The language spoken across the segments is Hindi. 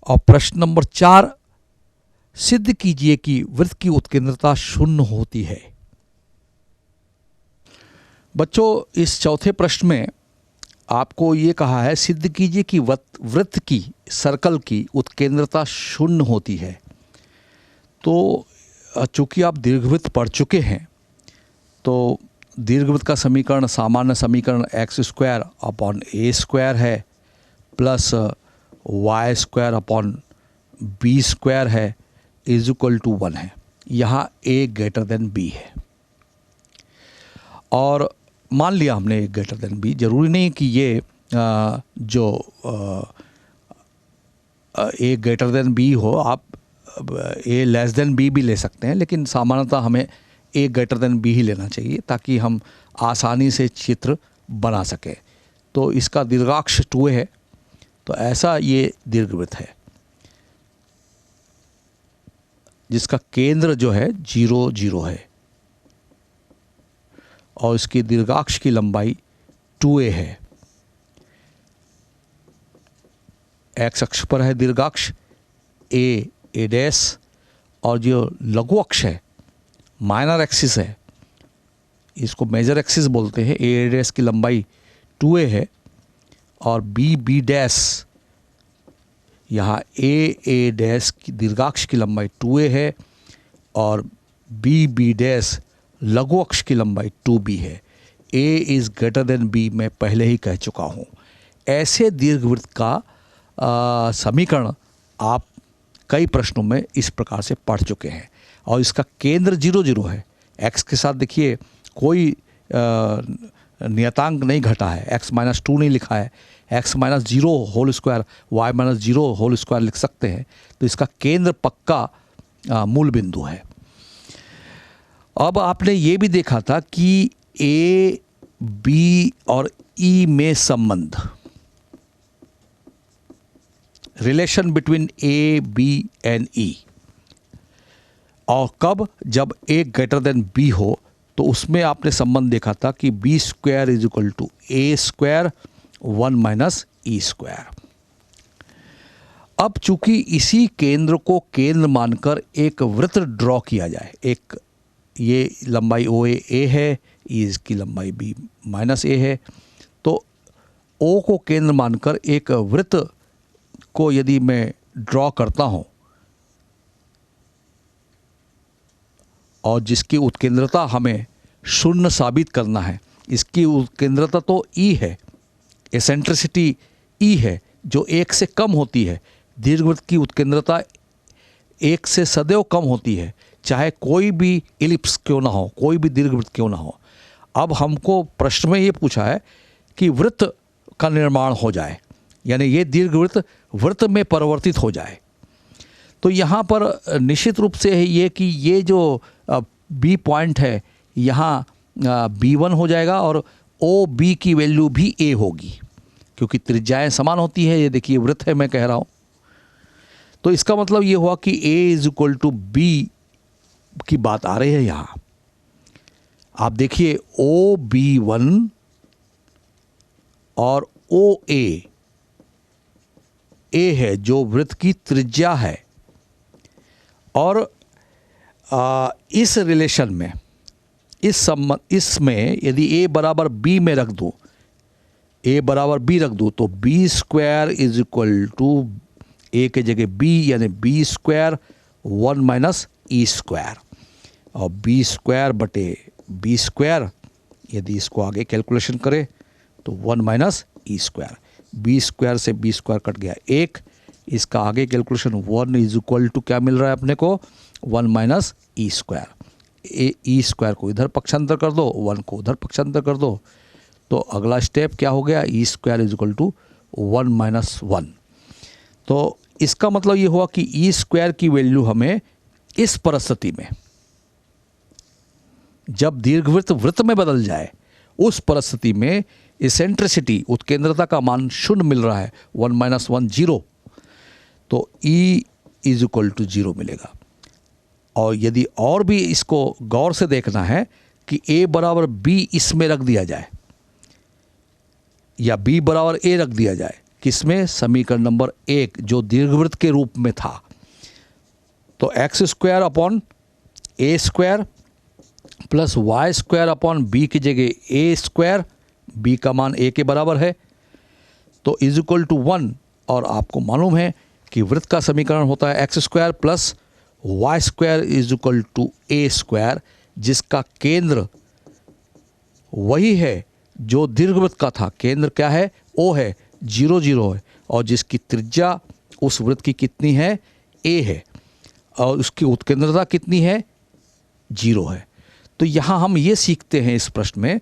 और प्रश्न नंबर 4, सिद्ध कीजिए कि वृत्त की उत्केंद्रता शून्य होती है। बच्चों, इस चौथे प्रश्न में आपको ये कहा है सिद्ध कीजिए कि वृत्त की, सर्कल की उत्केंद्रता शून्य होती है। तो चूंकि आप दीर्घवृत्त पढ़ चुके हैं तो दीर्घवृत्त का समीकरण, सामान्य समीकरण x² अपॉन a² है प्लस y² अपॉन b² है इज इक्वल टू 1 है। यहाँ a ग्रेटर देन b है और मान लिया हमने a ग्रेटर देन b। जरूरी नहीं कि ये जो a ग्रेटर देन b हो, आप a लेस देन b भी ले सकते हैं, लेकिन सामान्यतः हमें a ग्रेटर देन b ही लेना चाहिए ताकि हम आसानी से चित्र बना सकें। तो इसका दीर्घाक्ष 2a है, तो ऐसा ये दीर्घवृत्त है जिसका केंद्र जो है 0, 0 है और इसकी दीर्घाक्ष की लंबाई 2a है। x अक्ष पर है दीर्घाक्ष a और जो लघु अक्ष है, माइनर एक्सिस है, इसको मेजर एक्सिस बोलते हैं। a की लंबाई 2a है और b यहाँ a की दीर्घाक्ष की लंबाई 2a है और b लघु अक्ष की लंबाई 2b है। a is greater than b मैं पहले ही कह चुका हूँ। ऐसे दीर्घवृत्त का समीकरण आप कई प्रश्नों में इस प्रकार से पढ़ चुके हैं और इसका केंद्र 0, 0 है। x के साथ देखिए कोई नियतांक नहीं घटा है, x-2 नहीं लिखा है, x-0 whole square, y-0 whole square लिख सकते हैं। तो इसका केंद्र पक्का मूल बिंदु है। अब आपने ये भी देखा था कि a, b और e में संबंध, relation between a, b and e, और कब, जब a ग्रेटर देन b हो तो उसमें आपने संबंध देखा था कि b² is equal to a² 1 - e²। अब चूंकि इसी केंद्र को केंद्र मानकर एक वृत्त ड्रॉ किया जाए, एक ये लंबाई OA है, इसकी लंबाई b - a है, तो O को केंद्र मानकर एक वृत्त को यदि मैं ड्रॉ करता हूं और जिसकी उत्केंद्रता हमें शून्य साबित करना है, इसकी उत्केंद्रता तो E है, एसेंट्रिसिटी E है जो 1 से कम होती है। दीर्घवृत्त की उत्केंद्रता 1 से सदैव कम होती है, चाहे कोई भी इलिप्स क्यों ना हो, कोई भी दीर्घवृत्त क्यों ना हो। अब हमको प्रश्न में ये पूछा है कि वृत्त का निर्माण हो जाए, यानी ये दीर्घवृत्त वृत्त में परिवर्तित हो जाए। तो यहाँ पर निश्चित रूप से है ये कि ये जो B पॉइंट है यहाँ B1 हो जाएगा और OB की वैल्यू भी A होगी क्योंकि त्रिज्याएं समान होती है। ये देखिए वृत्त है मैं कह रहा हूँ, तो इसका मतलब ये हुआ कि A = B की बात आ रही है यहाँ। आप देखिए OB1 और OA है जो वृत्त की त्रिज्या है और इस रिलेशन में, इसमें यदि a बराबर b में रख दूँ, a बराबर b रख दूँ तो b² is equal to a के जगह b यानी b² 1 - e² और b² बटे b², यदि इसको आगे कैलकुलेशन करें तो 1 - e²। b² से b² कट गया 1, इसका आगे कैलकुलेशन 1 इज इक्वल टू क्या मिल रहा है अपने को 1 - e²। e² को इधर पक्षांतर कर दो, 1 को उधर पक्षांतर कर दो, तो अगला स्टेप क्या हो गया, e² इज इक्वल टू 1 - 1। तो इसका मतलब ये हुआ कि e² की वैल्यू हमें इस परिस्थिति में, जब दीर्घवृत्त वृत्त में बदल जाए, उस परिस्थिति में इसेंट्रिसिटी उत्केंद्रता का मान 0 मिल रहा है, 1 - 1 0, तो E इज इक्वल टू 0 मिलेगा। और यदि और भी इसको गौर से देखना है कि A बराबर B इसमें रख दिया जाए या B बराबर A रख दिया जाए, किसमें? समीकरण नंबर 1 जो दीर्घवृत्त के रूप में था। तो X square upon A square plus Y square upon B की जगह ए स्क्वायर, बी का मान ए के बराबर है, तो इज इक्वल टू 1। और आपको मालूम है कि वृत्त का समीकरण होता है X square plus Y square is equal to A square, जिसका केंद्र वही है जो दीर्घवृत्त का था। केंद्र क्या है? ओ है, 0 0 है, और जिसकी त्रिज्या उस वृत्त की कितनी है? ए है, और उसकी उत्केंद्रता कितनी है? 0 है। तो यहाँ हम ये सीखते हैं इस प्रश्न में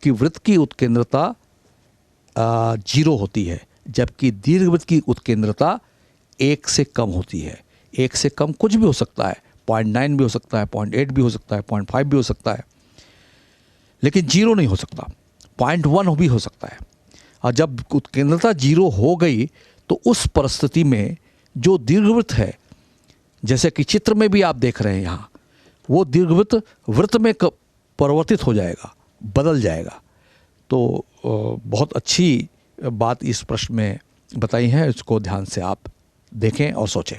कि वृत्त की उत्केंद्रता 0 होती है, जबकि दीर्घवृत्त की उत्केंद्रता 1 से कम होती है। 1 से कम कुछ भी हो सकता है, 0.9 भी हो सकता है, 0.8 भी हो सकता है, 0.5 भी हो सकता है, लेकिन 0 नहीं हो सकता। 0.1 भी हो सकता है। और जब उत्केंद्रता 0 हो गई तो उस परिस्थिति में जो दीर्घवृत्त है, जैसे कि चित्र में भी आप देख रहे हैं यहाँ, वो दीर्घवृत्त वृत्त में परिवर्तित हो जाएगा, बदल जाएगा। तो बहुत अच्छी बात इस प्रश्न में बताई है, इसको ध्यान से आप देखें और सोचें।